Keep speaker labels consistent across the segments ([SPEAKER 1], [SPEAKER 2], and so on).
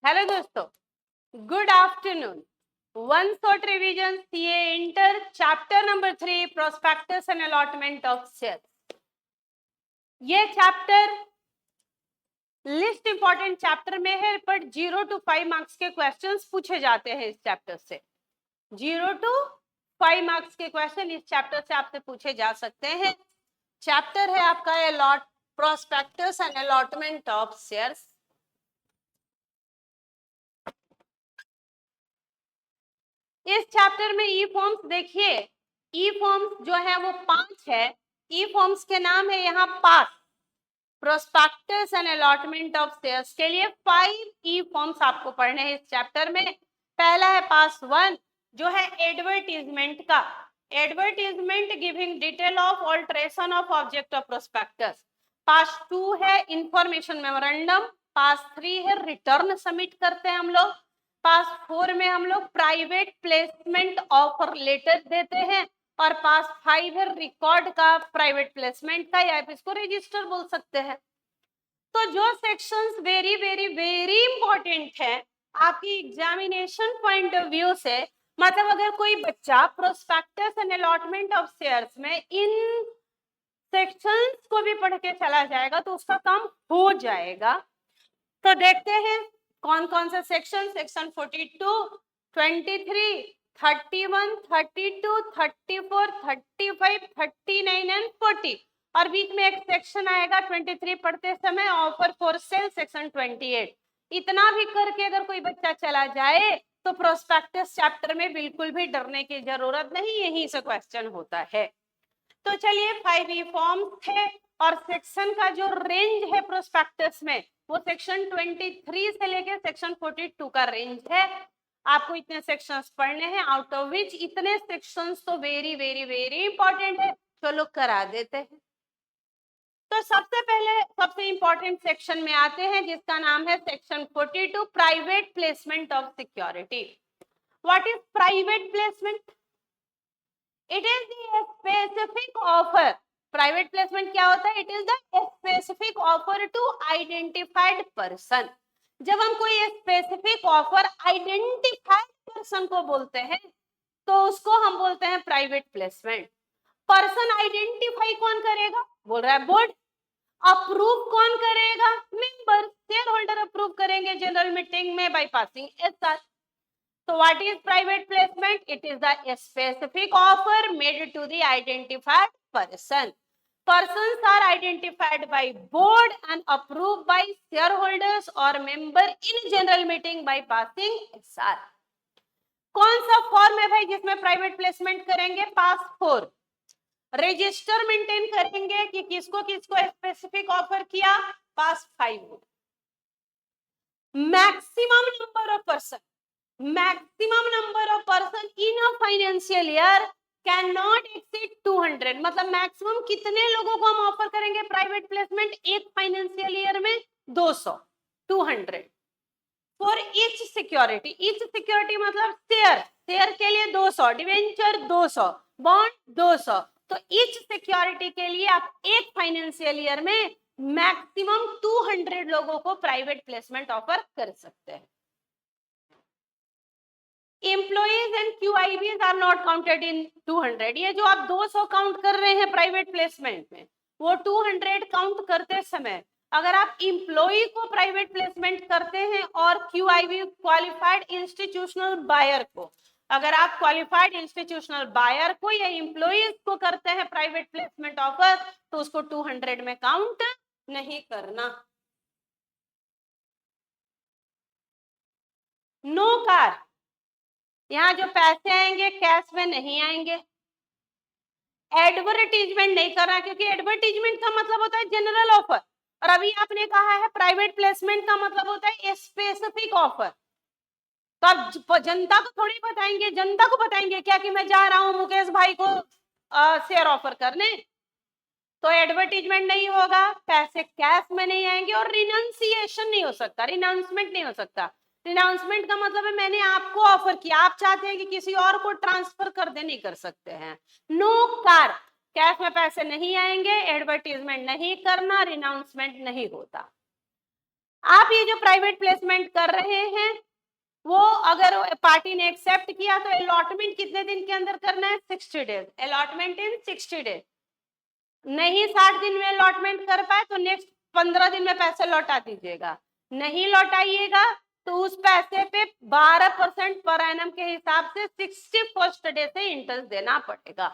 [SPEAKER 1] Hello दोस्तों, good afternoon. One short revision CA inter chapter number 3 prospectus and allotment of shares. ये chapter list important chapter में है, but 0 to 5 marks के questions पूछे जाते हैं इस चैप्टर से। 0 to 5 मार्क्स के क्वेश्चन इस चैप्टर से आपसे पूछे जा सकते हैं। चैप्टर है आपका prospectus and allotment of shares. इस चैप्टर में ई फॉर्म्स देखिए, ई फॉर्म्स जो है वो 5 है। ई फॉर्म्स के नाम है यहाँ पास। Prospectus and allotment of shares के लिए 5 ई फॉर्म्स आपको पढ़ने हैं इस चैप्टर में। पहला है पास 1 जो है एडवर्टीजमेंट का। Advertisement giving detail of alteration of object of prospectus. पास 2 है इंफॉर्मेशन मेमोरेंडम। पास 3 है रिटर्न सबमिट करते हैं हम लोग। पास 4 में हम लोग प्राइवेट प्लेसमेंट ऑफर लेटर देते हैं। और पास 5 है रिकॉर्ड का प्राइवेट प्लेसमेंट का, या आप इसको रजिस्टर बोल सकते हैं। तो जो sections very very very important है आपकी एग्जामिनेशन पॉइंट ऑफ व्यू से, मतलब अगर कोई बच्चा prospectus and allotment of shares में इन सेक्शंस को भी पढ़ के चला जाएगा तो उसका काम हो जाएगा। तो देखते हैं कौन कौन से सेक्शन। Section 42, 23, 31, 32, 34, 35, 39 and 40। और बीच में एक सेक्शन आएगा 23 पढ़ते समय ऑफर फॉर सेल सेक्शन 28। इतना भी करके अगर कोई बच्चा चला जाए तो प्रोस्पेक्टस चैप्टर में बिल्कुल भी डरने की जरूरत नहीं, यही से क्वेश्चन होता है। तो चलिए 5 ई फॉर्म थे और सेक्शन का जो रेंज है प्रोस्पेक्टस में वो सेक्शन 23 से लेके सेक्शन 42 का रेंज है। आपको इतने सेक्शंस पढ़ने हैं, आउट ऑफ विच इतने सेक्शंस तो वेरी वेरी वेरी इंपॉर्टेंट है। चलो करा देते हैं। तो सबसे पहले सबसे इंपॉर्टेंट सेक्शन में आते हैं जिसका नाम है section 42 private placement of security. What is private placement? It is the specific offer. Private placement क्या होता है? It is the specific offer to identified person. जब हम कोई स्पेसिफिक ऑफर आइडेंटिफाइड पर्सन को बोलते हैं तो उसको हम बोलते हैं प्राइवेट प्लेसमेंट। पर्सन आइडेंटिफाई कौन करेगा? बोल रहा है बोर्ड। अप्रूव कौन करेगा? मेंबर, शेयर होल्डर अप्रूव करेंगे जनरल मीटिंग में by passing SR. So what is private placement? It is the specific offer made to the identified person. Persons are identified by board and approved by shareholders or member in general meeting by passing SR. कौन सा form है भाई जिसमें private placement करेंगे? पास 4। Register maintain करेंगे कि किसको किसको स्पेसिफिक ऑफर किया? पास 5। Maximum number of person, maximum number of person in a financial year can not exceed 200। मतलब मैक्सिमम कितने लोगों को हम ऑफर करेंगे प्राइवेट प्लेसमेंट एक फाइनेंशियल ईयर में? 200, 200 for each security. Each security मतलब शेयर, शेयर के लिए 200, डिवेंचर 200, बॉन्ड 200। तो ईच सिक्योरिटी के लिए आप एक फाइनेंशियल ईयर में मैक्सिमम 200 लोगों को प्राइवेट प्लेसमेंट ऑफर कर सकते हैं। Employees and QIBs are not counted in 200। ये जो आप 200 काउंट कर रहे हैं प्राइवेट प्लेसमेंट में, वो 200 काउंट करते समय अगर आप इम्प्लॉई को प्राइवेट प्लेसमेंट करते हैं और QIB क्वालिफाइड इंस्टीट्यूशनल बायर को, अगर आप क्वालिफाइड इंस्टीट्यूशनल बायर को या इम्प्लॉइज को करते हैं प्राइवेट प्लेसमेंट ऑफर तो उसको 200 में काउंट नहीं करना। नो कार, यहाँ जो पैसे आएंगे कैश में नहीं आएंगे। एडवर्टीजमेंट नहीं करना, क्योंकि एडवर्टीजमेंट का मतलब होता है जनरल ऑफर और अभी आपने कहा है प्राइवेट प्लेसमेंट का मतलब होता है स्पेसिफिक ऑफर। तो आप जनता को थोड़ी बताएंगे, जनता को बताएंगे क्या कि मैं जा रहा हूं मुकेश भाई को शेयर ऑफर करने? तो एडवर्टीजमेंट नहीं होगा, पैसे कैश में नहीं आएंगे और रिनाउंसिएशन नहीं हो सकता, रिनाउंसमेंट नहीं हो सकता। रिनाउंसमेंट का मतलब है मैंने आपको ऑफर किया, आप चाहते हैं कि किसी और को ट्रांसफर कर दे, नहीं कर सकते हैं। नो कार, कैश में पैसे नहीं आएंगे, एडवर्टीजमेंट नहीं करना, रिनाउंसमेंट नहीं होता। आप ये जो प्राइवेट प्लेसमेंट कर रहे हैं वो अगर पार्टी ने एक्सेप्ट किया तो अलॉटमेंट कितने दिन के अंदर करना है? 60 डेज। Allotment in 60 days. नहीं 60 दिन में अलॉटमेंट कर पाए तो नेक्स्ट 15 दिन में पैसे लौटा दीजिएगा। नहीं लौटाइएगा तो उस पैसे पे 12% पर एनम के हिसाब से 61st डे से इंटरेस्ट देना पड़ेगा।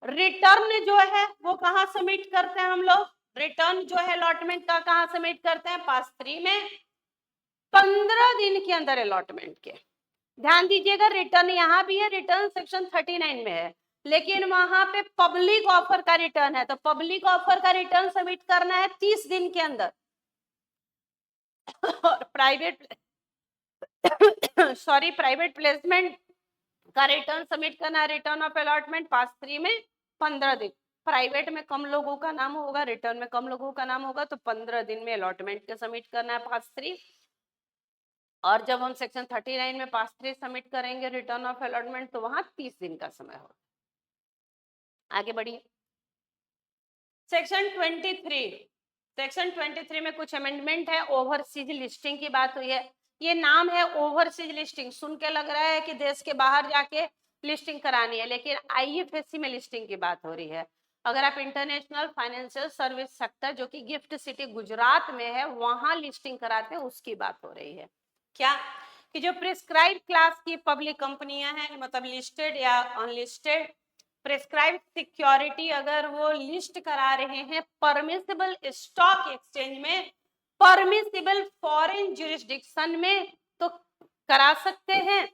[SPEAKER 1] रिटर्न जो है वो कहाँ सबमिट करते हैं हम लोग? रिटर्न जो है अलॉटमेंट का कहाँ सबमिट करते हैं? पास 3 में 15 दिन के अंदर अलॉटमेंट के। ध्यान दीजिएगा रिटर्न यहाँ भी है, रिटर्न सेक्शन 39 में है, लेकिन वहां पे पब्लिक ऑफर का रिटर्न है, तो पब्लिक ऑफर का रिटर्न सबमिट करना है 30 दिन के अंदर। और प्राइवेट प्राइवेट प्लेसमेंट का रिटर्न सबमिट करना है, रिटर्न ऑफ अलॉटमेंट पास 3 में 15 दिन। प्राइवेट में कम लोगों का नाम होगा, रिटर्न में कम लोगों का नाम होगा, तो 15 दिन में अलॉटमेंट के सबमिट करना है पास 3। और जब हम सेक्शन 39 में पास 3 सबमिट करेंगे रिटर्न ऑफ अलॉटमेंट तो वहां 30 दिन का समय होगा। आगे बढ़िए। सेक्शन 23 में कुछ अमेंडमेंट है। ओवरसीज लिस्टिंग की बात हुई है। ये नाम है ओवरसीज लिस्टिंग, सुन के लग रहा है कि देश के बाहर जाके लिस्टिंग करानी है, लेकिन आईएफएससी में लिस्टिंग की बात हो रही है। अगर आप इंटरनेशनल फाइनेंशियल सर्विस सेक्टर जो कि गिफ्ट सिटी गुजरात में है वहां लिस्टिंग कराते हैं उसकी बात हो रही है। क्या कि जो प्रिस्क्राइब क्लास की पब्लिक कंपनियां हैं, मतलब लिस्टेड या अनलिस्टेड, प्रिस्क्राइब सिक्योरिटी अगर वो लिस्ट करा रहे हैं परमिसिबल स्टॉक एक्सचेंज में, परमिसिबल फॉरेन ज्यूरिसडिक्शन में तो करा सकते हैं।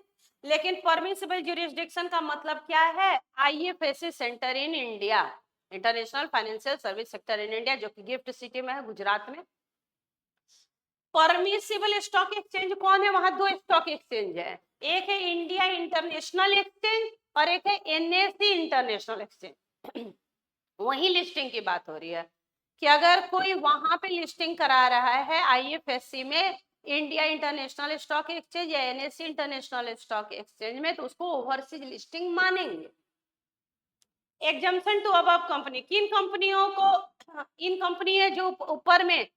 [SPEAKER 1] लेकिन परमिसिबल ज्यूरिसडिक्शन का मतलब क्या है? IFSC centre in India, international financial service sector in India, जो कि गिफ्ट सिटी में है गुजरात में। परमिसिबल स्टॉक एक्सचेंज कौन है? वहां 2 स्टॉक एक्सचेंज है, एक है इंडिया इंटरनेशनल एक्सचेंज और एक है एनएससी इंटरनेशनल एक्सचेंज। वही लिस्टिंग की बात हो रही है कि अगर कोई वहां पे लिस्टिंग करा रहा है आईएफएससी में, इंडिया इंटरनेशनल स्टॉक एक्सचेंज या एनएससी इंटरनेशनल स्टॉक एक्सचेंज में, तो उसको ओवरसीज लिस्टिंग मानेंगे। एग्जम्पशन टू अबव कंपनी, किन कंपनियों को? इन कंपनी है जो ऊपर में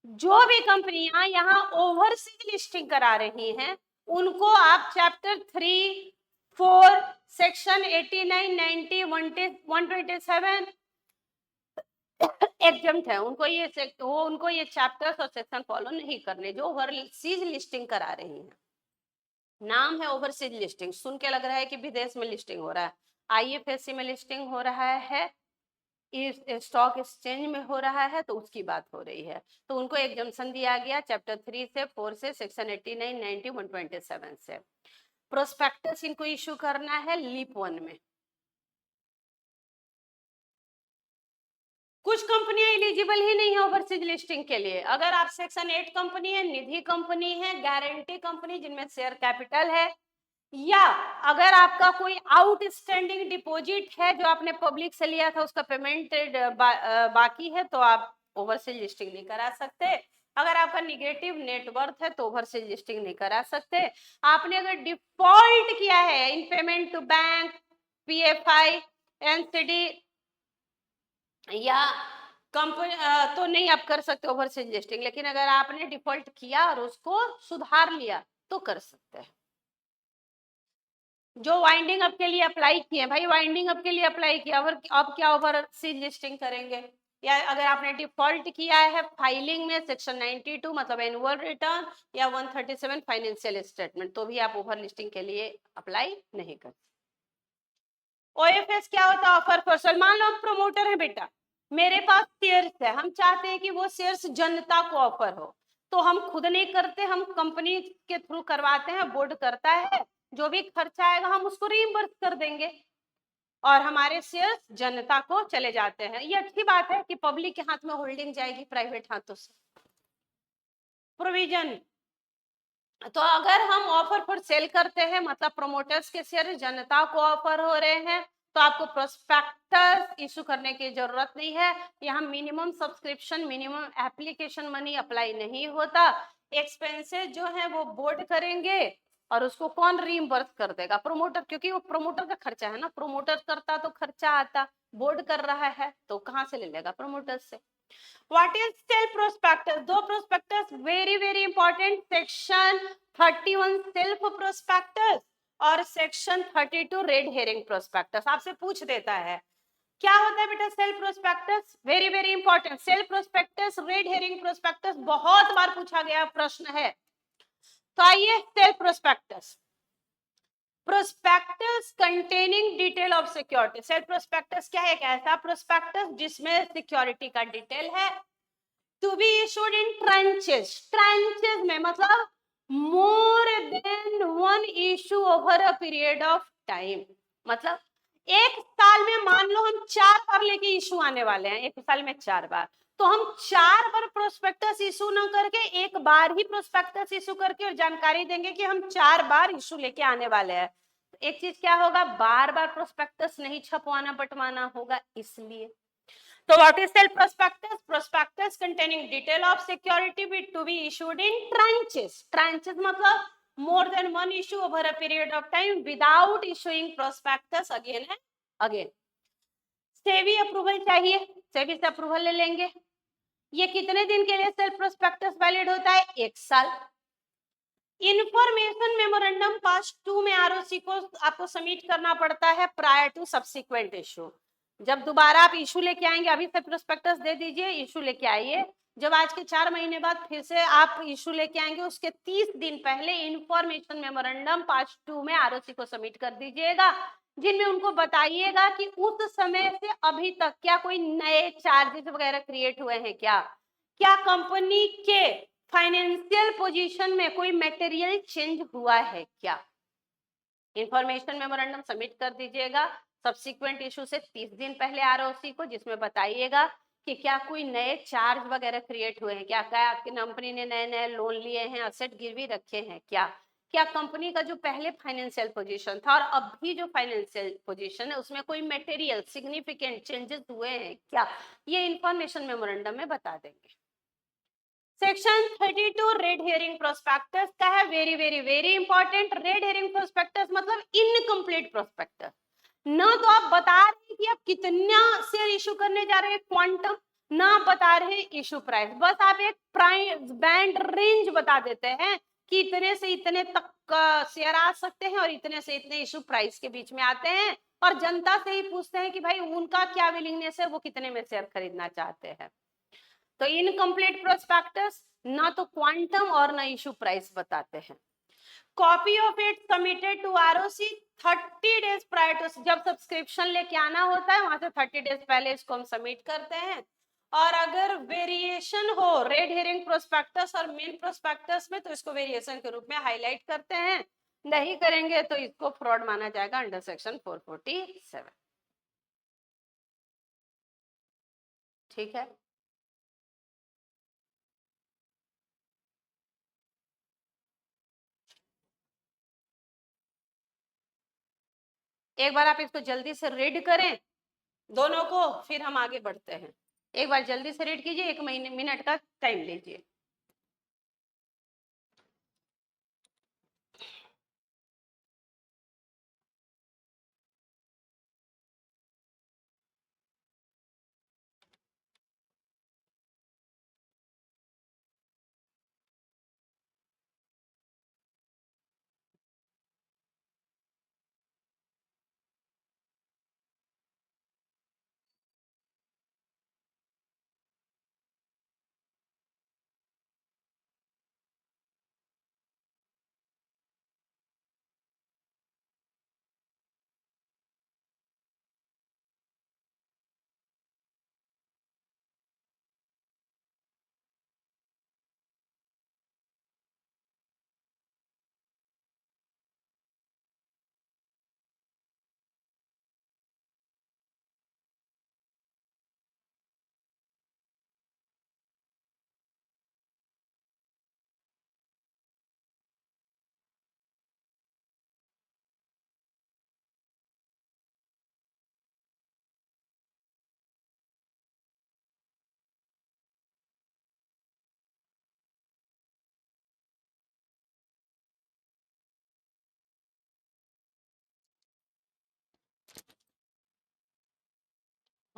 [SPEAKER 1] जो भी कंपनियां यहाँ ओवरसीज लिस्टिंग करा रही हैं उनको आप चैप्टर 3, 4, सेक्शन 89, 90, 127 एग्जम्प्ट है। उनको ये चैप्टर्स और सेक्शन फॉलो नहीं करने जो ओवरसीज लिस्टिंग करा रही हैं। नाम है ओवरसीज लिस्टिंग, सुन के लग रहा है कि विदेश में लिस्टिंग हो रहा है। आईएफएससी में लिस्टिंग हो रहा है, स्टॉक एक्सचेंज में हो रहा है, तो उसकी बात हो रही है। तो उनको एग्जम्पशन दिया गया चैप्टर 3 से 4 से सेक्शन 89, 90, 127 से। प्रोस्पेक्टस इनको इशू करना है लीप 1 में। कुछ कंपनियां एलिजिबल ही नहीं है ओवरसीज लिस्टिंग के लिए। अगर आप सेक्शन 8 कंपनी है, निधि कंपनी है, गारंटी कंपनी जिनमें शेयर कैपिटल है, या अगर आपका कोई आउटस्टैंडिंग डिपॉजिट है जो आपने पब्लिक से लिया था उसका पेमेंट बाकी है, तो आप ओवरसीज लिस्टिंग नहीं करा सकते। अगर आपका निगेटिव नेटवर्थ है तो ओवरसीज लिस्टिंग नहीं करा सकते। आपने अगर डिफॉल्ट किया है in payment to bank, PFI, NCD या कंपनी तो नहीं आप कर सकते ओवरसीज लिस्टिंग। लेकिन अगर आपने डिफॉल्ट किया और उसको सुधार लिया तो कर सकते हैं। जो वाइंडिंग अप के लिए अप्लाई किए भाई, वाइंडिंग अप के लिए अप्लाई किया और अब क्या ओवरसीज लिस्टिंग करेंगे? या अगर आपने डिफॉल्ट किया है फाइलिंग में सेक्शन 92 मतलब एनुअल रिटर्न या 137 फाइनेंशियल स्टेटमेंट, तो भी आप ओवर लिस्टिंग के लिए अप्लाई नहीं कर। ओएफएस क्या होता है? Offer for sale. मान लो हम प्रमोटर है बेटा, मेरे पास शेयर्स है, हम चाहते हैं कि वो शेयर्स जनता को ऑफर हो, तो हम खुद नहीं करते, हम कंपनी के थ्रू करवाते हैं, बोर्ड करता है, जो भी खर्चा आएगा हम उसको रीइंबर्स कर देंगे और हमारे शेयर्स जनता को चले जाते हैं। ये अच्छी बात है कि पब्लिक के हाथ में होल्डिंग जाएगी प्राइवेट हाथों से। प्रोविजन, तो अगर हम ऑफर फॉर सेल करते हैं मतलब प्रमोटर्स के शेयर जनता को ऑफर हो रहे हैं, तो आपको प्रोस्पेक्टस इशू करने की जरूरत नहीं है। यहाँ minimum subscription, minimum application money apply नहीं होता। एक्सपेंसेस जो है वो बोर्ड करेंगे और उसको कौन रीइंबर्स कर देगा? प्रमोटर, क्योंकि वो प्रमोटर का खर्चा है ना, प्रमोटर करता तो खर्चा आता, बोर्ड कर रहा है तो कहाँ से ले लेगा? प्रमोटर से। What is self prospectus? दो prospectus very very important, section 31 self prospectus और सेक्शन 32 रेड हेरिंग प्रोस्पेक्टस। आपसे पूछ देता है क्या होता है बेटा self prospectus, very very important. Self prospectus, red herring prospectus बहुत बार पूछा गया प्रश्न है। तो आइए self prospectus, prospectus containing detail of security. Self prospectus क्या है? एक ऐसा प्रोस्पेक्टस जिसमें सिक्योरिटी का डिटेल है, to be issued in tranches, tranches में मतलब more than one issue over a period of time, मतलब एक साल में मान लो हम 4 बार लेके इशू आने वाले हैं, एक साल में 4 बार, तो हम 4 बार प्रोस्पेक्टस इशू ना करके एक बार ही प्रोस्पेक्टस इशू करके और जानकारी देंगे कि हम 4 बार इशू लेके आने वाले हैं। एक चीज क्या होगा, बार बार प्रोस्पेक्टस नहीं छपवाना बंटवाना होगा, इसलिए। तो what is self prospectus? Prospectus containing detail of security to be issued in tranches. Tranches मतलब more than one issue over a period of time without issuing prospectus again and again. SEBI approval चाहिए, सेबी से approval ले लेंगे। ये कितने दिन के लिए सेल्फ प्रोस्पेक्टस वैलिड होता है? 1 साल। इंफॉर्मेशन मेमोरेंडम पास 2 में आरओसी को आपको सबमिट करना पड़ता है प्रायर टू सब्सिक्वेंट इशू। जब दोबारा आप इशू लेके आएंगे, अभी से प्रोस्पेक्टस दे दीजिए, इशू लेके आइए, जब आज के 4 महीने बाद फिर से आप इशू लेके आएंगे, उसके 30 दिन पहले इंफॉर्मेशन मेमोरेंडम पार्ट 2 में आरओसी को सबमिट कर दीजिएगा, जिनमें उनको बताइएगा कि उस समय से अभी तक क्या कोई नए चार्जेस वगैरह क्रिएट हुए हैं, क्या कंपनी के फाइनेंशियल पोजीशन में कोई मटेरियल चेंज हुआ है क्या। इंफॉर्मेशन मेमोरेंडम सबमिट कर दीजिएगा सब्सिक्वेंट इशू से 30 दिन पहले आरओसी को, जिसमें बताइएगा कि क्या कोई नए चार्ज वगैरह क्रिएट हुए हैं क्या आपकी कंपनी ने नए नए लोन लिए हैं, असेट गिरवी रखे हैं क्या कंपनी का जो पहले फाइनेंशियल पोजीशन था और अभी जो फाइनेंशियल पोजीशन है उसमें कोई मटेरियल सिग्निफिकेंट चेंजेस हुए हैं क्या, ये इंफॉर्मेशन मेमोरेंडम में बता देंगे। सेक्शन 32 रेड हेयरिंग प्रोस्पेक्टस का है, very very very important. Red hearing prospectus मतलब इनकम्प्लीट प्रोस्पेक्टस, ना तो आप बता रहे कि आप कितना शेयर इशू करने जा रहे हैं क्वांटम, ना आप बता रहे हैं इशू प्राइस, बस आप एक प्राइस बैंड रेंज बता देते हैं कि इतने से इतने तक शेयर आ सकते हैं और इतने से इतने इशू प्राइस के बीच में आते हैं, और जनता से ही पूछते हैं कि भाई उनका क्या विलिंगनेस है, वो कितने में शेयर खरीदना चाहते हैं। तो इनकम्प्लीट प्रोस्पेक्टस ना तो क्वांटम और ना इशू प्राइस बताते हैं। Copy of it submitted to ROC 30 days prior to, जब सब्सक्रिप्शन लेके आना होता है वहां से 30 डेज पहले इसको हम सबमिट करते हैं। और अगर वेरिएशन हो रेड हेरिंग प्रोस्पेक्टस और मेन प्रोस्पेक्टस में, तो इसको वेरिएशन के रूप में हाईलाइट करते हैं, नहीं करेंगे तो इसको फ्रॉड माना जाएगा अंडर सेक्शन 447। ठीक है, एक बार आप इसको जल्दी से रीड करें दोनों को, फिर हम आगे बढ़ते हैं। एक बार जल्दी से रीड कीजिए, 1 मिनट का टाइम लीजिए।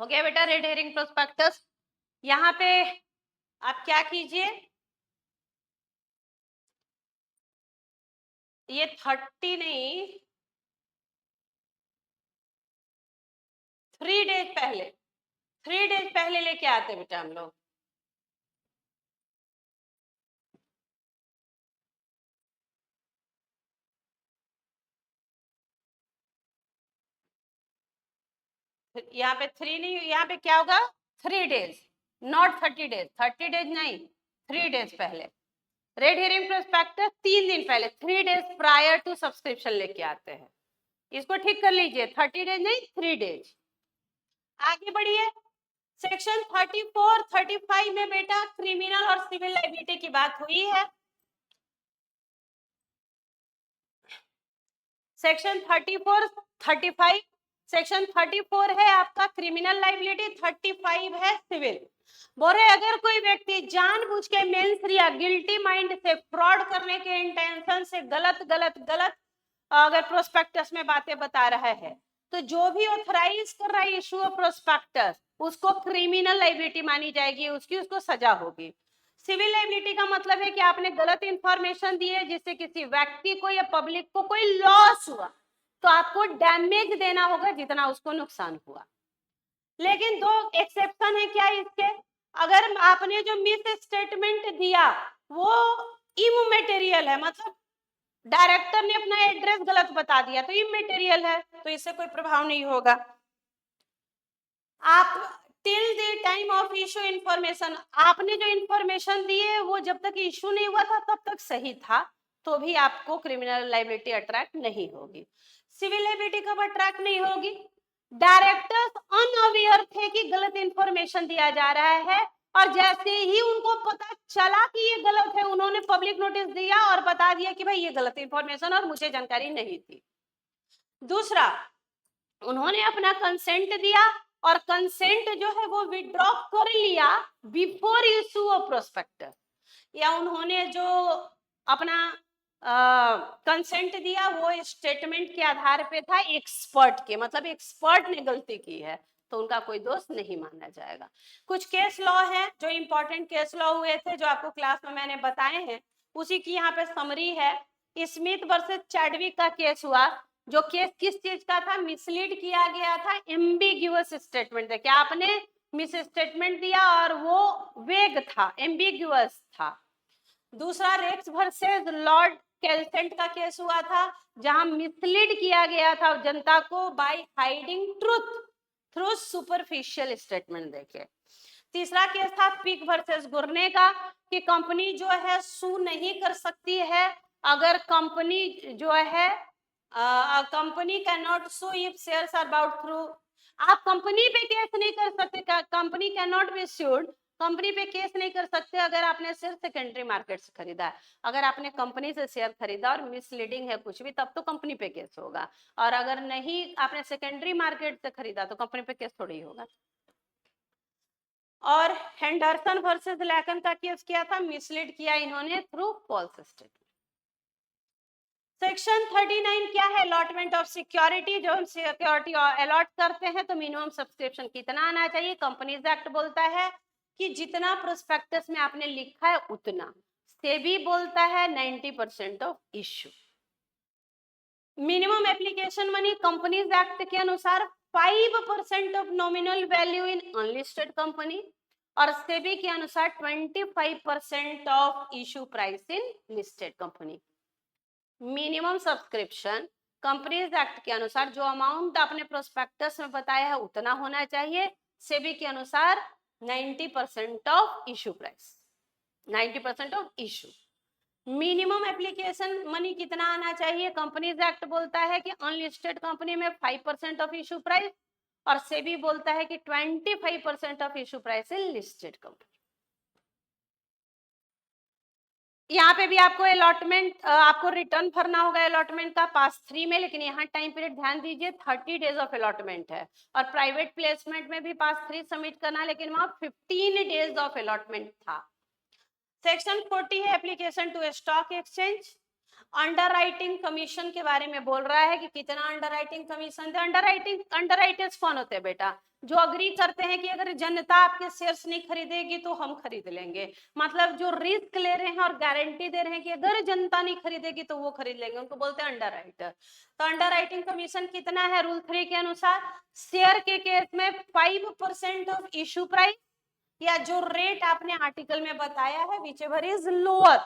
[SPEAKER 1] हो गया बेटा रेड हेरिंग प्रोस्पेक्टस? यहाँ पे आप क्या कीजिए, ये 30 नहीं, 3 डेज पहले, 3 डेज पहले लेके आते बेटा हम लोग। यहाँ पे 3 नहीं, यहाँ पे क्या होगा 3 डेज, नॉट 30 डेज, 30 डेज नहीं, 3 डेज पहले। रेड हेरिंग प्रोस्पेक्टस 3 दिन पहले, 3 डेज प्रायर टू सब्सक्रिप्शन लेके आते हैं। इसको ठीक कर लीजिए, 30 डेज नहीं 3 डेज। आगे बढ़िए, सेक्शन 34, 35 में बेटा क्रिमिनल और सिविल लायबिलिटी की बात हुई है। सेक्शन 34, 35, सेक्शन 34 है आपका क्रिमिनल लायबिलिटी, 35 है सिविल। बोले अगर कोई व्यक्ति जानबूझ के मेंस या गिल्टी माइंड से फ्रॉड करने के इंटेंशन से गलत अगर प्रोस्पेक्टस में बातें बता रहा है, तो जो भी ऑथराइज कर रहा है इशू ऑफ प्रोस्पेक्टस उसको क्रिमिनल लायबिलिटी मानी जाएगी, उसको सजा होगी। सिविल लायबिलिटी का मतलब है कि आपने गलत इंफॉर्मेशन दी है जिससे किसी व्यक्ति को या पब्लिक को कोई लॉस हुआ, तो आपको डैमेज देना होगा जितना उसको नुकसान हुआ। लेकिन 2 एक्सेप्शन है क्या इसके, अगर आपने जो मिस स्टेटमेंट दिया वो इमैटेरियल है, मतलब डायरेक्टर ने अपना एड्रेस गलत बता दिया तो इमैटेरियल है, तो इससे कोई प्रभाव नहीं होगा। आप till the time of issue information, आपने जो इंफॉर्मेशन दी है वो जब तक इशू नहीं हुआ था तब तक सही था, तो भी आपको क्रिमिनल लायबिलिटी अट्रैक्ट नहीं होगी। सिविल लायबिलिटी कब अट्रैक्ट नहीं होगी, डायरेक्टर्स अनअवेयर थे कि गलत इंफॉर्मेशन दिया जा रहा है, और जैसे ही उनको पता चला कि ये गलत है उन्होंने पब्लिक नोटिस दिया और बता दिया कि भाई ये गलत इंफॉर्मेशन और मुझे जानकारी नहीं थी। दूसरा, उन्होंने अपना कंसेंट दिया और कंसेंट जो है वो विड्रॉ कर लिया बिफोर इशू ऑफ प्रोस्पेक्टस, या उन्होंने जो अपना कंसेंट दिया वो स्टेटमेंट के आधार पे था एक्सपर्ट के, मतलब एक्सपर्ट ने गलती की है तो उनका कोई दोष नहीं माना जाएगा। कुछ केस लॉ है जो इंपॉर्टेंट केस लॉ हुए थे जो आपको क्लास में मैंने बताए हैं, उसी की यहाँ पे समरी है। स्मिथ वर्सेस चैडविक का केस हुआ, जो केस किस चीज का था, मिसलीड किया गया था, एम्बिग्यूअस स्टेटमेंट देखिए आपने मिस स्टेटमेंट दिया और वो वेग था, एम्बिग्यूअस था। दूसरा रेक्स वर्सेस लॉर्ड कैलसेंट का केस हुआ था जहां मिसलीड किया गया था जनता को by hiding truth through superficial statement देके। तीसरा केस था पिक वर्सेस गुर्ने का, कि कंपनी जो है सू नहीं कर सकती है अगर कंपनी जो है company can not sue if shares are bought through, आप कंपनी पे केस नहीं कर सकते, company can not be sued, company पे केस नहीं कर सकते अगर आपने शेयर सेकेंडरी मार्केट से खरीदा है। अगर आपने कंपनी से शेयर खरीदा और मिसलीडिंग है कुछ भी तब तो कंपनी पे केस होगा, और अगर नहीं आपने सेकेंडरी मार्केट से खरीदा तो कंपनी पे केस थोड़ी होगा। और हेंडरसन वर्सेस लैकन का केस किया था, मिसलीड किया इन्होंने थ्रू फॉल्स स्टेटमेंट। सेक्शन 39 क्या है, अलॉटमेंट ऑफ सिक्योरिटी, जो हम सिक्योरिटी अलॉट करते हैं तो मिनिमम सब्सक्रिप्शन कितना आना चाहिए, कंपनीज एक्ट बोलता है कि जितना प्रोस्पेक्टस में आपने लिखा है उतना, सेबी बोलता है 90% of issue. Minimum application money companies act के अनुसार 5% of nominal value in unlisted company, और सेबी के अनुसार 25% of issue price in listed company. Minimum subscription companies act के अनुसार जो अमाउंट आपने प्रोस्पेक्टस में बताया है उतना होना चाहिए, सेबी के अनुसार 90% of issue price, 90% of issue. Minimum application money कितना आना चाहिए, कंपनीज एक्ट बोलता है कि अनलिस्टेड कंपनी में 5% ऑफ इशू प्राइस, और सेबी बोलता है कि 25% of issue price in listed company. यहाँ पे भी आपको अलॉटमेंट, आपको रिटर्न भरना होगा अलॉटमेंट का पास 3 में, लेकिन यहाँ टाइम पीरियड ध्यान दीजिए 30 डेज ऑफ अलॉटमेंट है, और प्राइवेट प्लेसमेंट में भी पास 3 सबमिट करना, लेकिन वहां 15 डेज ऑफ अलॉटमेंट था। सेक्शन 40 है application to stock exchange, underwriting commission के बारे में बोल रहा है कि कितना अंडरराइटिंग कमीशन थे। अंडरराइटर्स कौन होते हैं बेटा? जो अग्री करते हैं कि अगर जनता आपके शेयर्स नहीं खरीदेगी तो हम खरीद लेंगे, मतलब जो रिस्क ले रहे हैं और गारंटी दे रहे हैं कि अगर जनता नहीं खरीदेगी तो वो खरीद लेंगे, उनको बोलते हैं अंडरराइटर। तो अंडरराइटिंग कमीशन कितना है रूल 3 के अनुसार? शेयर के केस में 5% ऑफ इश्यू प्राइस, या जो रेट आपने आर्टिकल में बताया है विच एवर इज लोअर,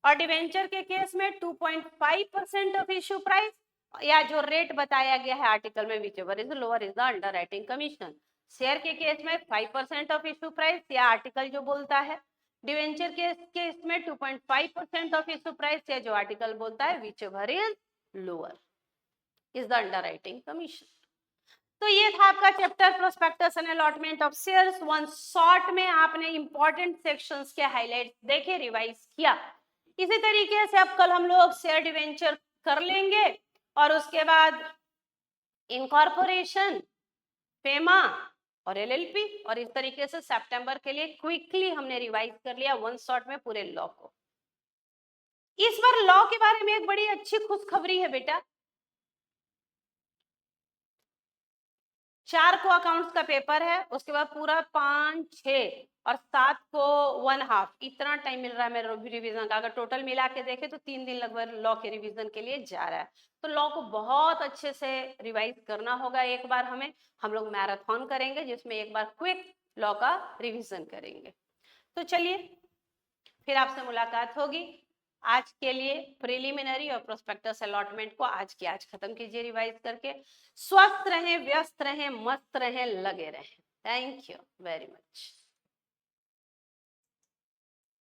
[SPEAKER 1] और डिवेंचर के केस में 2.5% ऑफ इश्यू प्राइस, या जो रेट बताया गया है आर्टिकल में which ever is lower is the underwriting commission. Share के केस में 5% ऑफ इश्यू प्राइस, या आर्टिकल जो बोलता है, डिवेंचर के केस में 2.5% ऑफ इश्यू प्राइस, या जो आर्टिकल बोलता है which ever is lower is the underwriting commission. तो ये था आपका chapter prospectus and allotment of shares. One short में आपने इंपॉर्टेंट सेक्शंस के हाईलाइट देखे, रिवाइज किया। इसी तरीके से अब कल हम लोग शेयर डिवेंचर कर लेंगे और उसके बाद इनकॉर्पोरेशन, फेमा और एलएलपी, और इस तरीके से सितंबर के लिए क्विकली हमने रिवाइज कर लिया वन शॉट में पूरे लॉ को। इस बार लॉ के बारे में एक बड़ी अच्छी खुशखबरी है बेटा। 4 को अकाउंट्स का पेपर है, उसके बाद पूरा 5, 6 और 7 को 1/2 इतना टाइम मिल रहा है मेरे रिवीजन का। अगर टोटल मिला के देखें तो 3 दिन लगभग लॉ के रिवीजन के लिए जा रहा है। तो लॉ को बहुत अच्छे से रिवाइज करना होगा। एक बार हम लोग मैराथन करेंगे जिसमें एक बार क्विक लॉ का रिवीजन करेंगे। तो चलिए फिर आपसे मुलाकात होगी। आज के लिए प्रिलिमिनरी और प्रोस्पेक्टस अलॉटमेंट को आज खत्म कीजिए रिवाइज करके। स्वस्थ रहें, व्यस्त रहें, मस्त रहें, लगे रहें। Thank you very much.